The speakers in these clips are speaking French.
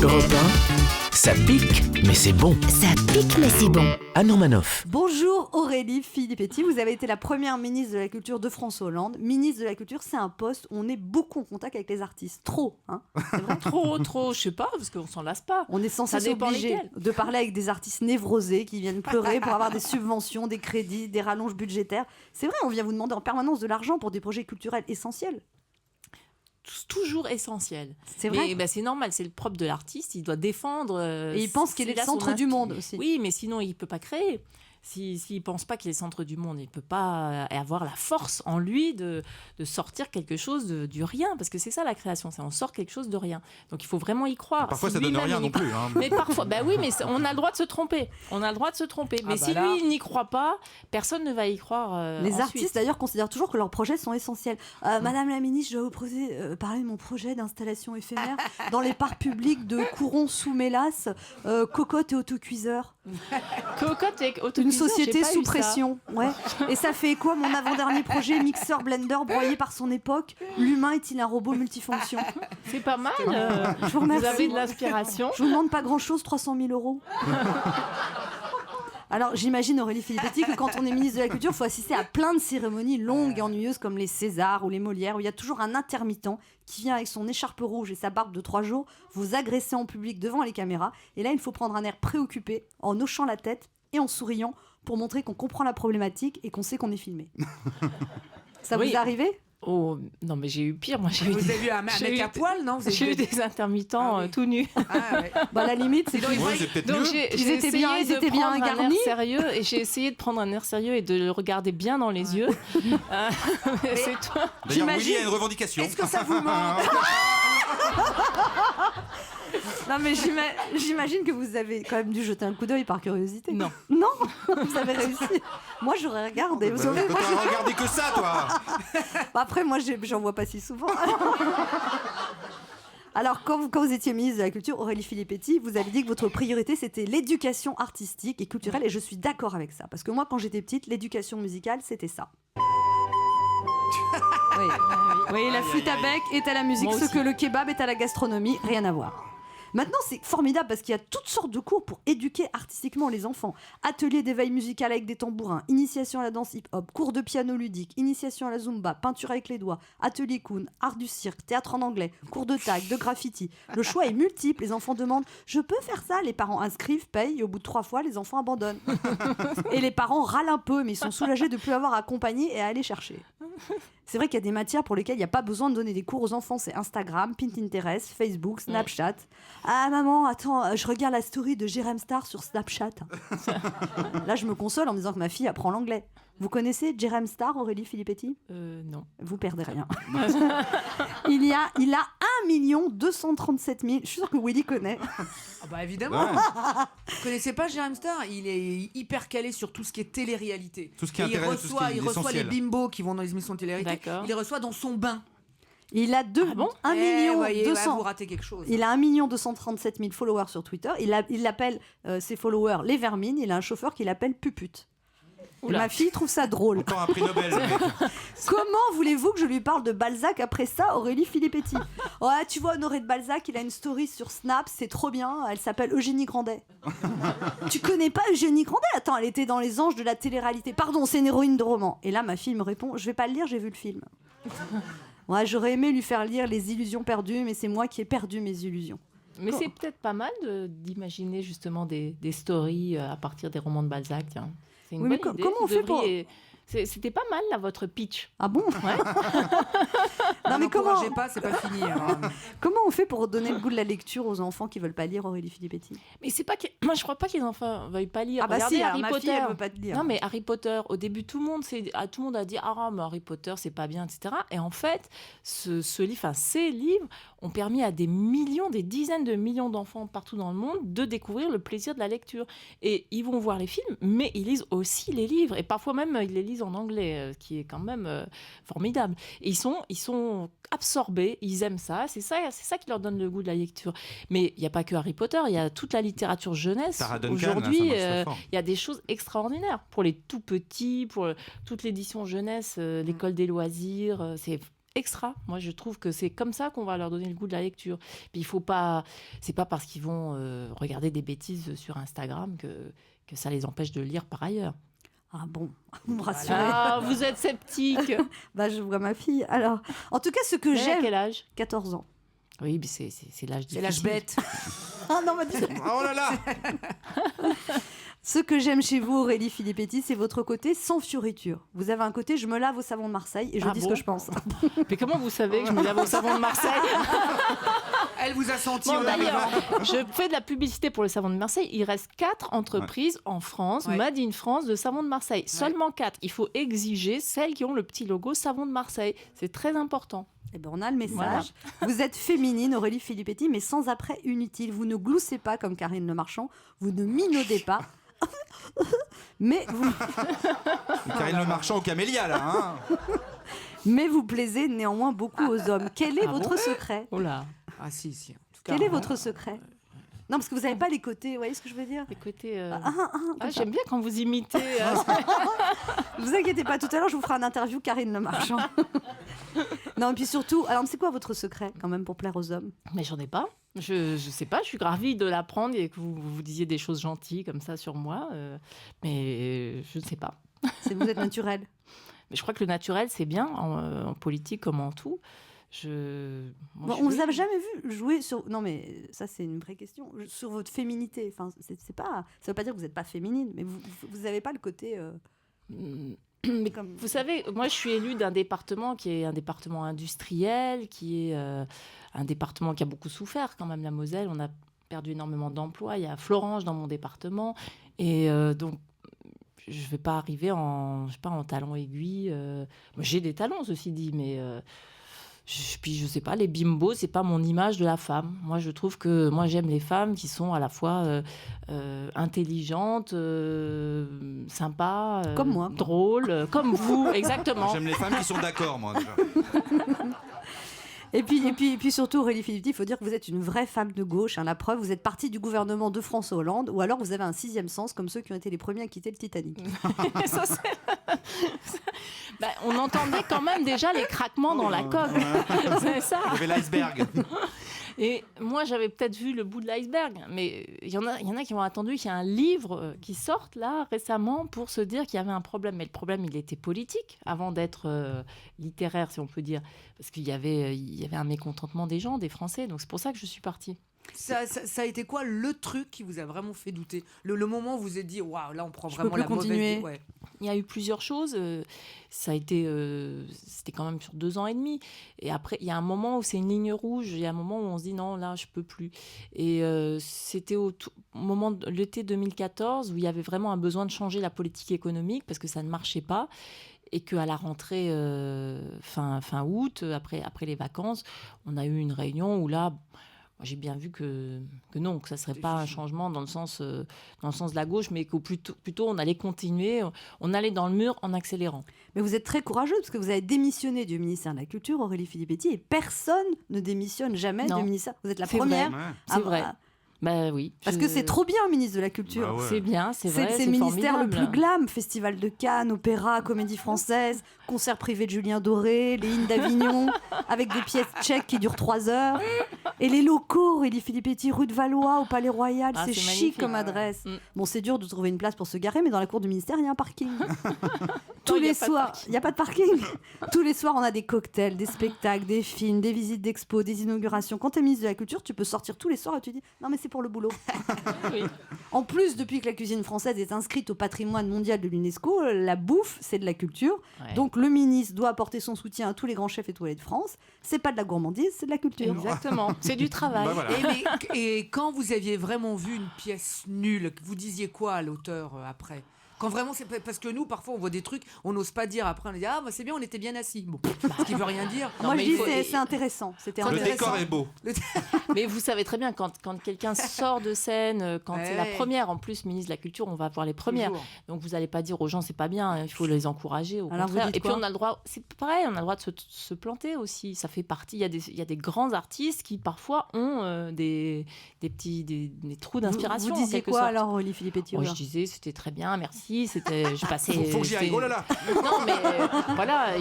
Europe 1, ça pique, mais c'est bon. Ça pique mais c'est bon. Anne Romanoff. Bonjour Aurélie Filippetti, vous avez été la première ministre de la Culture de François Hollande. Ministre de la Culture, c'est un poste où on est beaucoup en contact avec les artistes. Trop, hein, c'est vrai. Trop, je sais pas, parce qu'on s'en lasse pas. On est censé s'obliger de parler avec des artistes névrosés qui viennent pleurer pour avoir des subventions, des crédits, des rallonges budgétaires. C'est vrai, on vient vous demander en permanence de l'argent pour des projets culturels essentiels. Toujours essentiel. C'est vrai. Mais c'est normal, c'est le propre de l'artiste, il doit défendre. Et il pense qu'il est le centre du monde aussi. Oui, mais sinon il peut pas créer. S'il pense pas qu'il est le centre du monde, il peut pas avoir la force en lui de sortir quelque chose du rien, parce que c'est ça la création, c'est on sort quelque chose de rien. Donc il faut vraiment y croire. Parfois ça donne rien non plus. Hein. Mais parfois, oui, mais on a le droit de se tromper. Mais si lui il n'y croit pas, personne ne va y croire. Les ensuite. artistes d'ailleurs considèrent toujours que leurs projets sont essentiels. Madame la ministre, je vais vous parler de mon projet d'installation éphémère dans les parcs publics de Couron sous Mélas, Cocotte et autocuiseur. Cocotte et autocuiseur. Une société sous pression, ouais. Et ça fait quoi mon avant-dernier projet, mixeur blender broyé par son époque. L'humain est-il un robot multifonction? C'est pas mal. Je vous remercie. Vous avez de l'inspiration. Je vous demande pas grand-chose, 300 000 €. Alors j'imagine Aurélie Filippetti que quand on est ministre de la Culture, il faut assister à plein de cérémonies longues et ennuyeuses comme les Césars ou les Molières, où il y a toujours un intermittent qui vient avec son écharpe rouge et sa barbe de 3 jours vous agresser en public devant les caméras. Et là il faut prendre un air préoccupé en hochant la tête et en souriant pour montrer qu'on comprend la problématique et qu'on sait qu'on est filmé. Ça vous est arrivé ? Oh non, mais j'ai eu pire. Moi, vous avez vu un mec à poil, non? J'ai eu des intermittents tout nus. Ah, ouais. Bah, à la limite, c'est peut-être mieux. J'ai essayé de prendre un air sérieux et j'ai essayé de prendre un air sérieux et de le regarder bien dans les yeux. C'est toi. D'ailleurs, Willy a une revendication. Est-ce que ça vous manque? Non mais j'imagine que vous avez quand même dû jeter un coup d'œil par curiosité. Non. Non, vous avez réussi. Moi j'aurais regardé. Vous savez, moi, T'aurais regardé que ça, toi. Après moi j'en vois pas si souvent. Alors quand vous étiez ministre de la Culture, Aurélie Filippetti, vous avez dit que votre priorité c'était l'éducation artistique et culturelle, et je suis d'accord avec ça. Parce que moi quand j'étais petite, l'éducation musicale c'était ça. Oui, la flûte à bec est à la musique, ce que le kebab est à la gastronomie, rien à voir. Maintenant, c'est formidable parce qu'il y a toutes sortes de cours pour éduquer artistiquement les enfants. Ateliers d'éveil musical avec des tambourins, initiation à la danse hip-hop, cours de piano ludique, initiation à la zumba, peinture avec les doigts, atelier clown, art du cirque, théâtre en anglais, cours de tag, de graffiti. Le choix est multiple. Les enfants demandent « Je peux faire ça ?» Les parents inscrivent, payent et au bout de 3 fois, les enfants abandonnent. Et les parents râlent un peu, mais ils sont soulagés de ne plus avoir à accompagner et à aller chercher. C'est vrai qu'il y a des matières pour lesquelles il n'y a pas besoin de donner des cours aux enfants. C'est Instagram, Pinterest, Facebook, Snapchat. Ah maman, attends, je regarde la story de Jérém Star sur Snapchat. Là, je me console en me disant que ma fille apprend l'anglais. Vous connaissez Jérém Star, Aurélie Filippetti ? Non. Vous perdez rien. il a 1 237 000. Je suis sûre que Willy connaît. Ah bah évidemment. Ouais. Vous connaissez pas Jérém Star? Il est hyper calé sur tout ce qui est télé-réalité. Tout ce qui Et intéresse, tout ce qui est il reçoit les essentiel. bimbos qui vont dans les émissions de télé-réalité. D'accord. Il les reçoit dans son bain. Il a 1 million voyez, 200. vous ratez quelque chose. Il a 1 237 000 followers sur Twitter. Il appelle ses followers les vermines. Il a un chauffeur qui l'appelle Pupute. Et ma fille trouve ça drôle. Encore un prix Nobel. Comment voulez-vous que je lui parle de Balzac après ça, Aurélie Filippetti? Ouais, tu vois, Honoré de Balzac, il a une story sur Snap, c'est trop bien. Elle s'appelle Eugénie Grandet. Tu connais pas Eugénie Grandet? Attends, elle était dans Les Anges de la télé-réalité. Pardon, c'est une héroïne de roman. Et là, ma fille me répond, je vais pas le lire, j'ai vu le film. Ouais, j'aurais aimé lui faire lire Les Illusions perdues, mais c'est moi qui ai perdu mes illusions. Mais c'est peut-être pas mal d'imaginer justement des stories à partir des romans de Balzac. Tiens. C'est une bonne idée. Comment on fait pour... C'était pas mal là votre pitch. Ah bon? Ouais. Non mais comment pas, c'est pas fini. Hein. Comment on fait pour donner le goût de la lecture aux enfants qui veulent pas lire, Aurélie Filippetti? Mais c'est pas que... Moi je crois pas que les enfants veuillent pas lire. Ah bah Regardez si, Harry ma Potter. fille elle veut pas te lire. Non mais Harry Potter, au début tout le monde a dit mais Harry Potter c'est pas bien, etc. Et en fait ces livres ont permis à des dizaines de millions d'enfants partout dans le monde de découvrir le plaisir de la lecture. Et ils vont voir les films, mais ils lisent aussi les livres. Et parfois même ils les lisent en anglais, qui est quand même formidable. Et ils sont absorbés, ils aiment ça. C'est ça qui leur donne le goût de la lecture. Mais il n'y a pas que Harry Potter, il y a toute la littérature jeunesse. Sarah Duncan, Aujourd'hui, ça marche très fort. il y a des choses extraordinaires pour les tout petits, pour toute l'édition jeunesse, l'école des loisirs. C'est extra. Moi, je trouve que c'est comme ça qu'on va leur donner le goût de la lecture. Puis il faut pas, c'est pas parce qu'ils vont regarder des bêtises sur Instagram que ça les empêche de lire par ailleurs. Ah bon, vous me rassurez. Ah, vous êtes sceptique. Bah, je vois ma fille. Alors, en tout cas, ce que Elle a j'aime... quel âge? 14 ans. Oui, mais c'est l'âge C'est l'âge difficile. bête. Ah non, Oh là là. Ce que j'aime chez vous, Aurélie Filippetti, c'est votre côté sans fioriture. Vous avez un côté, je me lave au savon de Marseille et je Ah dis bon ce que je pense. Mais comment vous savez que je me lave au savon de Marseille? Elle vous a senti. Bon, au d'ailleurs, je fais de la publicité pour le savon de Marseille. Il reste 4 entreprises en France, Ouais. Made in France, de savon de Marseille. Seulement 4. Il faut exiger celles qui ont le petit logo savon de Marseille. C'est très important. Eh ben, on a le message. Voilà. Vous êtes féminine, Aurélie Filippetti, mais sans après inutile. Vous ne gloussez pas comme Karine Le Marchand. Vous ne minaudez pas. mais, vous, Karine Le Marchand au camélia, là. Hein. mais vous plaisez néanmoins beaucoup aux hommes. Quel est Ah votre bon secret? Oh là. Ah si, si. En tout cas, Quel est votre secret? Non, parce que vous n'avez pas les côtés. Vous voyez ce que je veux dire? Écoutez, Comme ça. j'aime bien quand vous imitez. Ne vous inquiétez pas, tout à l'heure, je vous ferai un interview Karine Le Marchand. Non, et puis surtout, alors c'est quoi votre secret quand même pour plaire aux hommes? Mais j'en ai pas. Je sais pas, je suis ravie de l'apprendre et que vous disiez des choses gentilles comme ça sur moi. Mais je ne sais pas. C'est vous êtes naturel. Mais je crois que le naturel, c'est bien en politique comme en tout. Bon, on vous a jamais vu jouer sur. Non, mais ça, c'est une vraie question. Sur votre féminité. Enfin, c'est pas. Ça veut pas dire que vous n'êtes pas féminine, mais vous n'avez pas le côté. Mais comme... vous savez, moi, je suis élue d'un département qui est un département industriel, qui est un département qui a beaucoup souffert quand même, la Moselle. On a perdu énormément d'emplois. Il y a Florange dans mon département. Et donc, je ne vais pas arriver en talons aiguilles. Moi, j'ai des talons, ceci dit, mais... Puis je sais pas, les bimbos, c'est pas mon image de la femme. Moi, je trouve que j'aime les femmes qui sont à la fois intelligentes, sympas, Comme moi. drôles, comme vous, exactement. J'aime les femmes qui sont d'accord, moi, déjà. Et puis surtout, Aurélie Filippetti, il faut dire que vous êtes une vraie femme de gauche. Hein, la preuve, vous êtes partie du gouvernement de François Hollande, ou alors vous avez un sixième sens, comme ceux qui ont été les premiers à quitter le Titanic. Ça, on entendait quand même déjà les craquements dans la coque. C'est ça. Il y avait l'iceberg. Et moi, j'avais peut-être vu le bout de l'iceberg, mais il y en a qui ont attendu qu'il y ait un livre qui sorte là récemment pour se dire qu'il y avait un problème. Mais le problème, il était politique avant d'être littéraire, si on peut dire, parce qu'il y avait un mécontentement des gens, des Français. Donc c'est pour ça que je suis partie. Ça a été quoi le truc qui vous a vraiment fait douter, le moment où vous vous êtes dit waouh, là on prend Je vraiment peux plus la continuer. mauvaise. Ouais. Il y a eu plusieurs choses. Ça a été, c'était quand même sur 2 ans et demi. Et après, il y a un moment où c'est une ligne rouge. Il y a un moment où on se dit non, là, je peux plus. Et c'était au moment de l'été 2014 où il y avait vraiment un besoin de changer la politique économique parce que ça ne marchait pas. Et qu'à la rentrée fin août, après les vacances, on a eu une réunion où là, j'ai bien vu que non, que ça ne serait pas un changement dans le sens de la gauche, mais que plutôt on allait continuer, on allait dans le mur en accélérant. Mais vous êtes très courageuse, parce que vous avez démissionné du ministère de la Culture, Aurélie Filippetti, et personne ne démissionne jamais Non. du ministère. Vous êtes la C'est première. Ouais. C'est vrai. Bah oui. Parce que c'est trop bien, ministre de la Culture. Bah ouais. C'est bien, c'est vrai. C'est le ministère le formidable. plus glam. Festival de Cannes, opéra, comédie française, concert privé de Julien Doré, les hymnes d'Avignon, avec des pièces tchèques qui durent 3 heures. Et les locaux, Aurélie Filippetti, rue de Valois, au Palais Royal, Ah, c'est c'est chic magnifique. comme adresse. Mm. Bon, c'est dur de trouver une place pour se garer, mais dans la cour du ministère, il y a un parking. Tous il y a les pas de soirs, parking. il n'y a pas de parking. Tous les soirs, on a des cocktails, des spectacles, des films, des visites d'expos, des inaugurations. Quand tu es ministre de la Culture, tu peux sortir tous les soirs et tu dis non, mais c'est pour le boulot. Oui. En plus, depuis que la cuisine française est inscrite au patrimoine mondial de l'UNESCO, la bouffe, c'est de la culture. Ouais. Donc le ministre doit apporter son soutien à tous les grands chefs étoilés de France. C'est pas de la gourmandise, c'est de la culture. Exactement. C'est du travail. Bah voilà. Et quand vous aviez vraiment vu une pièce nulle, vous disiez quoi à l'auteur après? Quand vraiment, c'est parce que nous, parfois, on voit des trucs, on n'ose pas dire. Après, on dit ah, bah, c'est bien, on était bien assis. Bon, ce qui veut rien dire. Moi, mais je il dis faut- c'est intéressant. C'était Le intéressant. décor est beau. Mais vous savez très bien, quand quelqu'un sort de scène, quand c'est la Ouais. première, en plus, ministre de la Culture, on va voir les premières. Toujours. Donc vous n'allez pas dire aux gens c'est pas bien, il faut les encourager au Alors, vous contraire. dites Et puis quoi on a le droit, c'est pareil, on a le droit de se planter aussi. Ça fait partie. Il y a des grands artistes qui parfois ont des trous d'inspiration. Vous en disiez quelque quoi sorte. alors, Aurélie Filippetti? Moi, je disais c'était très bien, merci. partie. Je passais. Faut que j'y aille. Oh là là. Non, mais voilà.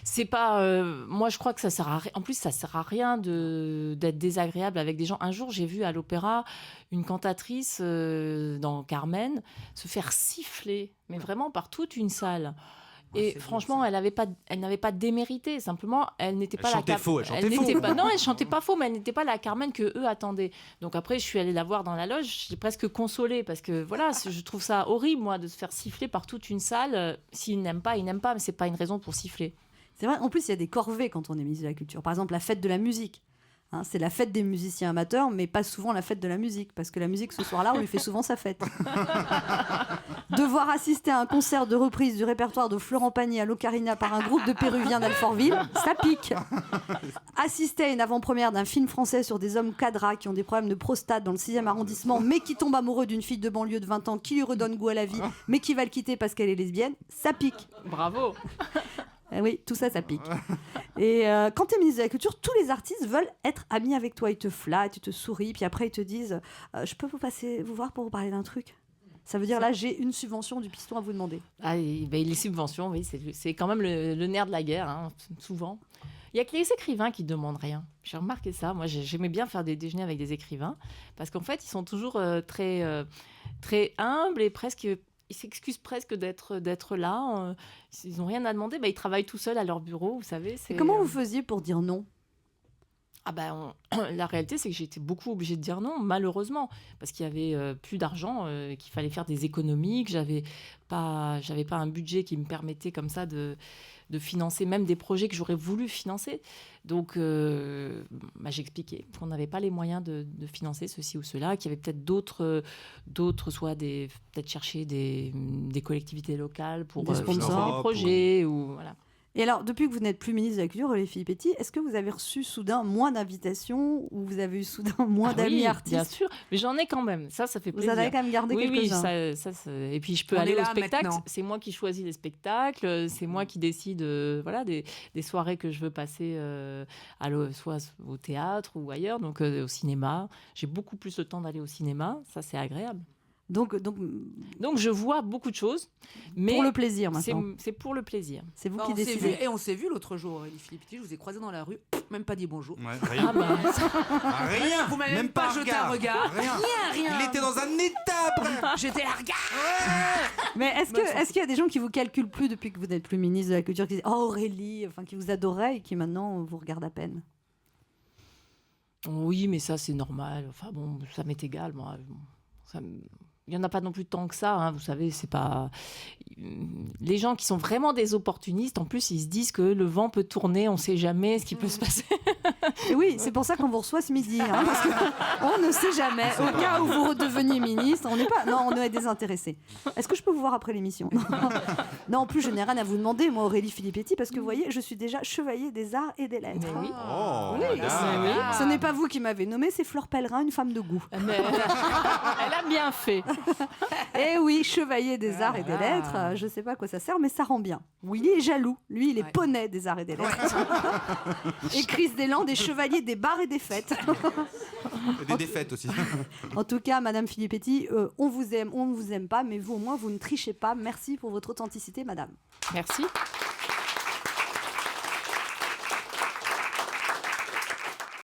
C'est pas. Moi, je crois que ça sert à rien. En plus, ça sert à rien d'être désagréable avec des gens. Un jour, j'ai vu à l'opéra une cantatrice dans Carmen se faire siffler, mais vraiment par toute une salle. Et franchement, elle n'avait pas démérité. Simplement, elle n'était pas chantait la faux, elle chantait faux. Non, elle chantait pas faux, mais elle n'était pas la Carmen que eux attendaient. Donc après, je suis allée la voir dans la loge. J'ai presque consolée parce que voilà, je trouve ça horrible, moi, de se faire siffler par toute une salle. S'ils n'aiment pas, ils n'aiment pas, mais c'est pas une raison pour siffler. C'est vrai, en plus, il y a des corvées quand on est ministre de la Culture. Par exemple, la fête de la musique. C'est la fête des musiciens amateurs, mais pas souvent la fête de la musique, parce que la musique, ce soir-là, on lui fait souvent sa fête. Devoir assister à un concert de reprise du répertoire de Florent Pagny à l'Ocarina par un groupe de Péruviens d'Alfortville, ça pique. Assister à une avant-première d'un film français sur des hommes cadras qui ont des problèmes de prostate dans le 6e arrondissement, mais qui tombent amoureux d'une fille de banlieue de 20 ans qui lui redonne goût à la vie, mais qui va le quitter parce qu'elle est lesbienne, ça pique. Bravo. Oui, tout ça, ça pique. Et quand tu es ministre de la Culture, tous les artistes veulent être amis avec toi. Ils te flattent, ils te sourient, puis après ils te disent je peux vous voir pour vous parler d'un truc. Ça veut dire là, j'ai une subvention du piston à vous demander. Les subventions, oui, c'est quand même le nerf de la guerre, hein, souvent. Il n'y a que les écrivains qui ne demandent rien. J'ai remarqué ça. Moi, j'aimais bien faire des déjeuners avec des écrivains parce qu'en fait, ils sont toujours très humbles et presque... Ils s'excusent presque d'être là. Ils n'ont rien à demander. Ils travaillent tout seuls à leur bureau, vous savez. Et comment vous faisiez pour dire non ? La réalité, c'est que j'étais beaucoup obligée de dire non, malheureusement, parce qu'il y avait plus d'argent, qu'il fallait faire des économies, que j'avais pas un budget qui me permettait comme ça de financer même des projets que j'aurais voulu financer. Donc, j'expliquais qu'on n'avait pas les moyens de financer ceci ou cela, qu'il y avait peut-être d'autres soit peut-être chercher des collectivités locales pour financer des projets ou voilà. Et alors, depuis que vous n'êtes plus ministre de la Culture, Aurélie Filippetti, est-ce que vous avez reçu soudain moins d'invitations ou vous avez eu soudain moins d'amis artistes ? Bien sûr, mais j'en ai quand même. Ça fait plaisir. Vous en avez quand même gardé quelques-uns. Oui, et puis je peux aller au spectacle. C'est moi qui choisis les spectacles. C'est moi qui décide des soirées que je veux passer soit au théâtre ou ailleurs, donc au cinéma. J'ai beaucoup plus le temps d'aller au cinéma. Ça, c'est agréable. Donc, je vois beaucoup de choses. Mais pour le plaisir, maintenant. C'est pour le plaisir. C'est vous qui décidez. Et on s'est vu l'autre jour, Aurélie Filippetti. Je vous ai croisé dans la rue, même pas dit bonjour. Ouais, rien. Rien. Vous m'avez même pas jeté un regard. Rien. Il était dans un état. J'étais là, regarde. Mais est-ce qu'il y a des gens qui vous calculent plus depuis que vous n'êtes plus ministre de la Culture, qui disent oh Aurélie, qui vous adoraient et qui maintenant vous regardent à peine ? Oui, mais ça c'est normal. Ça m'est égal, moi. Il n'y en a pas non plus tant que ça, hein, vous savez, c'est pas... Les gens qui sont vraiment des opportunistes, en plus, ils se disent que le vent peut tourner, on ne sait jamais ce qui peut se passer. Et oui, c'est pour ça qu'on vous reçoit ce midi, parce qu'on ne sait jamais. Au cas où vous redeveniez ministre, on est désintéressés. Est-ce que je peux vous voir après l'émission ? Non, en plus, je n'ai rien à vous demander, moi, Aurélie Filippetti, parce que vous voyez, je suis déjà chevalier des arts et des lettres. Mais oui. Oui. Ce n'est pas vous qui m'avez nommé, c'est Fleur Pellerin, une femme de goût. Mais elle a bien fait. Eh oui, chevalier des arts et des lettres, je ne sais pas à quoi ça sert, mais ça rend bien. Willy est jaloux, lui, il est poney des arts et des lettres. Et Chris Deslandes des chevaliers des bars et des fêtes. Et des défaites aussi. En tout cas, Madame Filippetti, on vous aime, on ne vous aime pas, mais vous au moins, vous ne trichez pas. Merci pour votre authenticité, Madame. Merci.